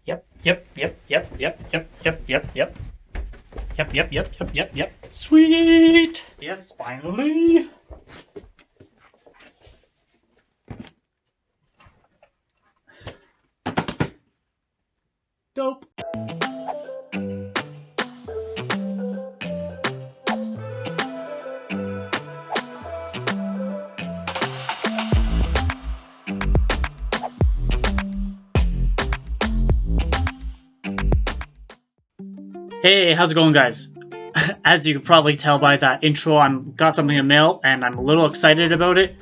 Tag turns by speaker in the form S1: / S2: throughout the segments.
S1: Yep, yep, yep, yep, yep, yep, yep, yep, yep. Yep, yep, yep, yep, yep, yep. Sweet! Yes, finally! Dope! Hey, how's it going, guys? As you can probably tell by that intro, I'm got something in the mail and I'm a little excited about it.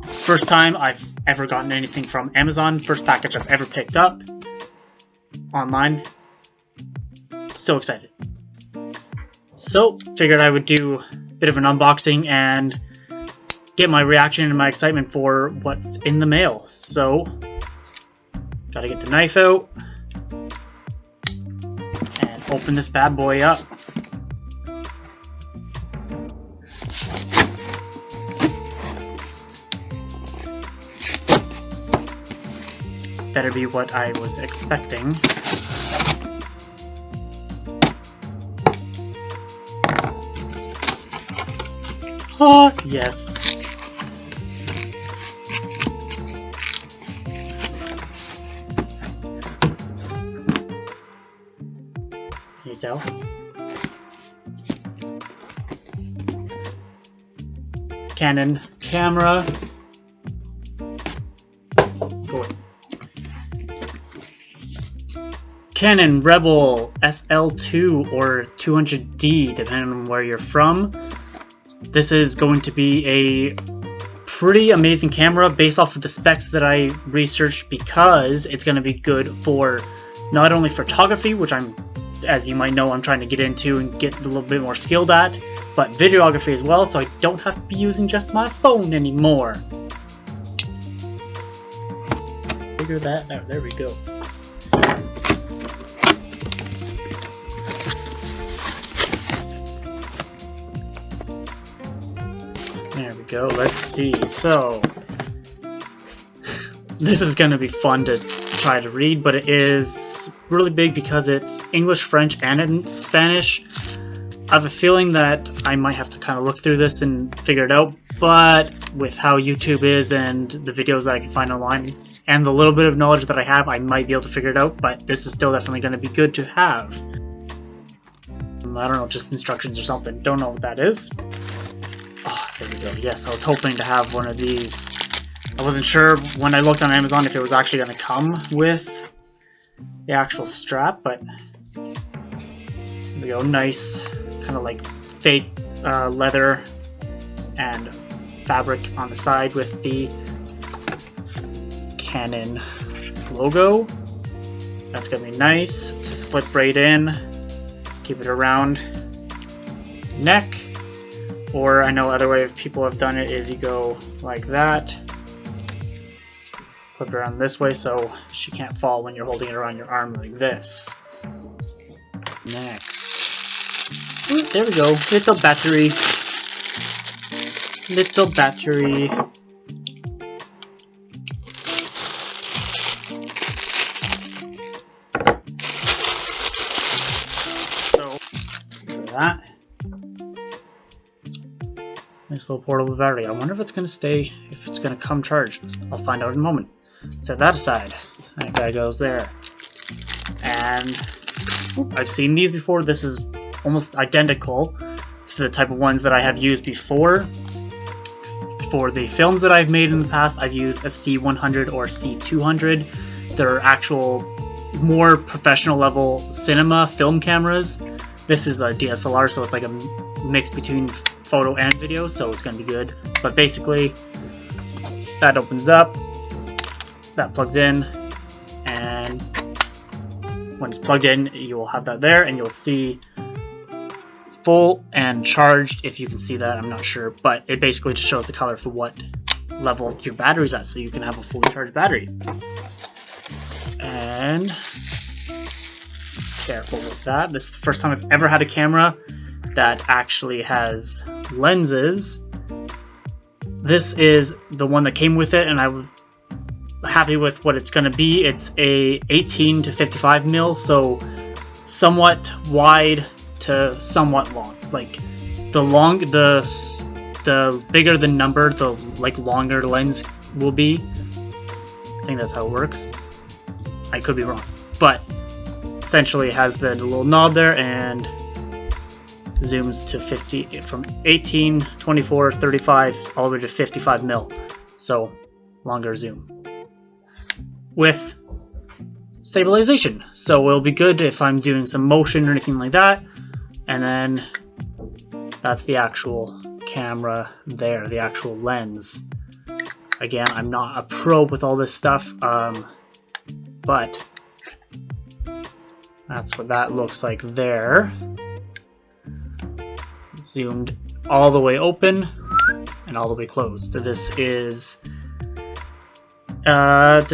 S1: First time I've ever gotten anything from Amazon. First package I've ever picked up online. So excited. So, figured I would do a bit of an unboxing and get my reaction and my excitement for what's in the mail. So, gotta get the knife out and open this bad boy up. Better be what I was expecting. Oh, yes. Can you tell? Canon camera. Go away. Canon Rebel SL2 or 200D, depending on where you're from. This is going to be a pretty amazing camera based off of the specs that I researched, because it's going to be good for not only photography, which as you might know, I'm trying to get into and get a little bit more skilled at, but videography as well, so I don't have to be using just my phone anymore. Figure that out. There we go. There we go. Let's see. So, this is going to be fun to try to read, but it is really big because it's English, French, and in Spanish. I have a feeling that I might have to kind of look through this and figure it out, but with how YouTube is and the videos that I can find online and the little bit of knowledge that I have, I might be able to figure it out, but this is still definitely going to be good to have. I don't know, just instructions or something. Don't know what that is. Oh, there we go. Yes, I was hoping to have one of these. I wasn't sure when I looked on Amazon if it was actually going to come with the actual strap, but there we go. Nice, kind of like fake leather and fabric on the side with the Canon logo. That's going to be nice to slip right in. Keep it around neck. Or I know other way people have done it is you go like that, flip it around this way so she can't fall when you're holding it around your arm like this. Next. Ooh, there we go. Little battery. Little battery. So, look at that. Nice little portable battery. I wonder if it's going to stay, if it's going to come charged. I'll find out in a moment. Set that aside. That guy goes there. And I've seen these before. This is almost identical to the type of ones that I have used before. For the films that I've made in the past, I've used a C100 or C200. They're actual, more professional level cinema film cameras. This is a DSLR, so it's like a mix between photo and video, so it's going to be good. But basically, that opens up, that plugs in, and when it's plugged in, you will have that there, and you'll see full and charged. If you can see that, I'm not sure, but it basically just shows the color for what level your battery's at, so you can have a fully charged battery. And careful with that. This is the first time I've ever had a camera that actually has lenses. This is the one that came with it, and happy with what it's going to be. It's a 18 to 55 mil, so somewhat wide to somewhat long. Like the bigger the number, the longer the lens will be. I think that's how it works. I could be wrong, but essentially it has the little knob there and zooms to 50 from 18, 24, 35 all the way to 55 mil. So longer zoom with stabilization. So it'll be good if I'm doing some motion or anything like that. And then that's the actual camera there, the actual lens. Again, I'm not a pro with all this stuff, but that's what that looks like there. Zoomed all the way open and all the way closed. This is 1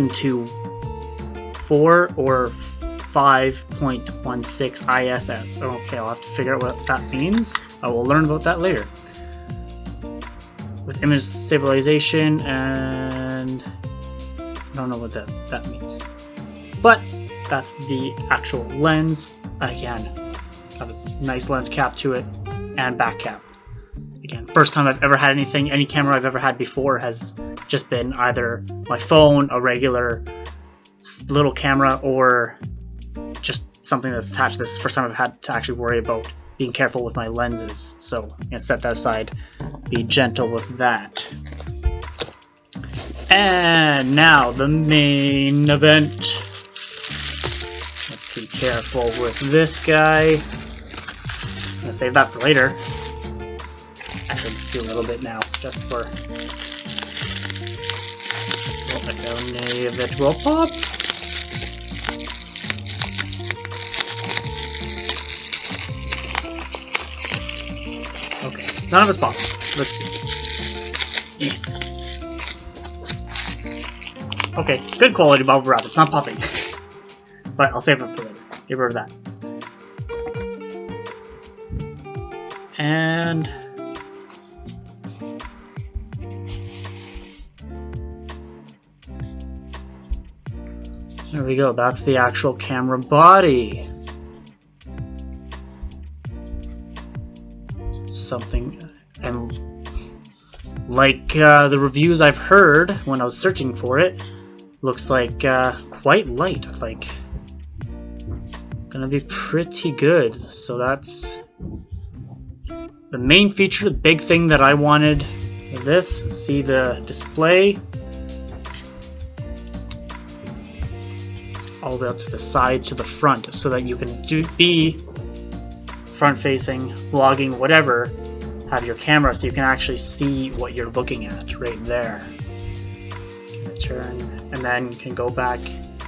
S1: to 4 or 5.16 ISF. Okay, I'll have to figure out what that means. I will learn about that later. With image stabilization, and I don't know what that means. But that's the actual lens. Again, have a nice lens cap to it and back cap. Again, first time I've ever had anything, any camera I've ever had before has just been either my phone, a regular little camera, or just something that's attached. This is the first time I've had to actually worry about being careful with my lenses. So I'm going to set that aside, be gentle with that. And now the main event. Let's be careful with this guy. I'm going to save that for later. Actually, let's do a little bit now, just for it will pop. Okay, none of it's popping. Let's see. Okay, good quality bubble wrap. It's not popping. But I'll save it for later. Get rid of that. And there we go. That's the actual camera body. Something, and like the reviews I've heard when I was searching for it, looks like quite light, like gonna be pretty good. So that's the main feature, the big thing that I wanted with this. See the display all the way up to the side to the front, so that you can be front facing, vlogging, whatever, have your camera so you can actually see what you're looking at right there. Turn, and then you can go back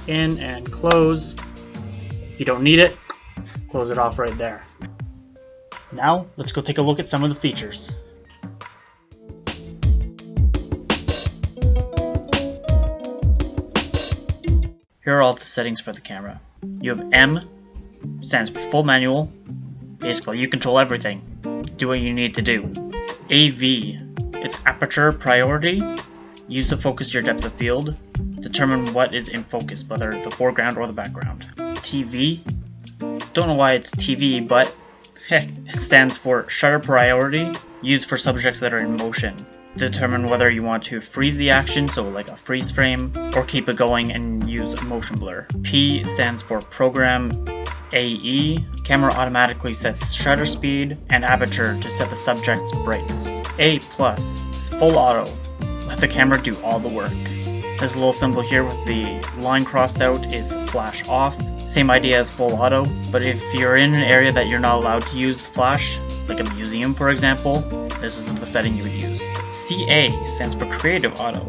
S1: in and close. If you don't need it, close it off right there. Now, let's go take a look at some of the features. Here are all the settings for the camera. You have M, stands for full manual. Basically, you control everything. Do what you need to do. AV, it's aperture priority. Use to focus your depth of field. Determine what is in focus, whether the foreground or the background. TV, don't know why it's TV, but heck, it stands for shutter priority. Used for subjects that are in motion. Determine whether you want to freeze the action, so like a freeze frame, or keep it going and use a motion blur. P stands for program. AE, camera automatically sets shutter speed and aperture to set the subject's brightness. A plus is full auto, let the camera do all the work. This little symbol here with the line crossed out is flash off. Same idea as full auto, but if you're in an area that you're not allowed to use the flash, like a museum for example, this is the setting you would use. CA stands for creative auto,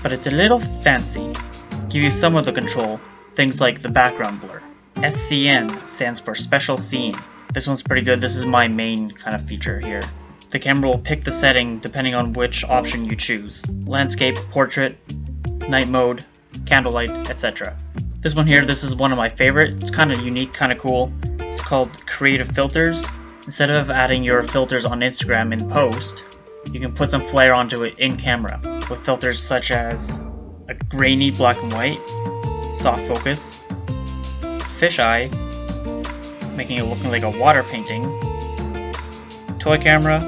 S1: but it's a little fancy. Give you some of the control, things like the background blur. SCN stands for special scene. This one's pretty good. This is my main kind of feature here. The camera will pick the setting depending on which option you choose. Landscape, portrait, night mode, candlelight, etc. This one here, this is one of my favorite. It's kind of unique, kind of cool. It's called creative filters. Instead of adding your filters on Instagram in post, you can put some flair onto it in camera with filters such as a grainy black and white, soft focus, fisheye, making it looking like a water painting, toy camera,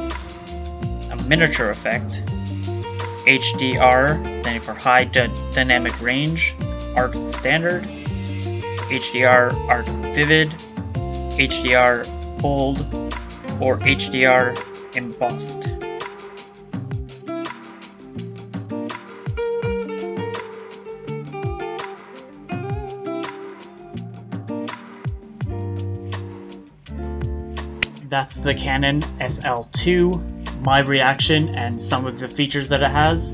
S1: a miniature effect, HDR, standing for High Dynamic Range, Art Standard, HDR Art Vivid, HDR Bold, or HDR Embossed. That's the Canon SL2, my reaction and some of the features that it has.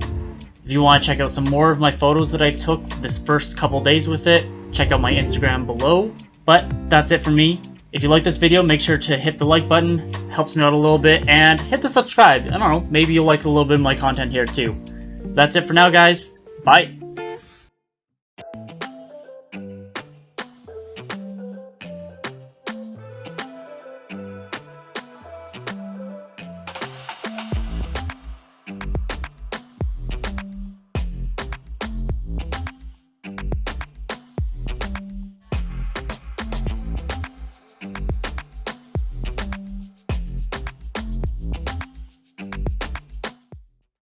S1: If you want to check out some more of my photos that I took this first couple days with it, check out my Instagram below. But that's it for me. If you like this video, make sure to hit the like button, helps me out a little bit, and hit the subscribe. I don't know, maybe you'll like a little bit of my content here too. That's it for now, guys. Bye.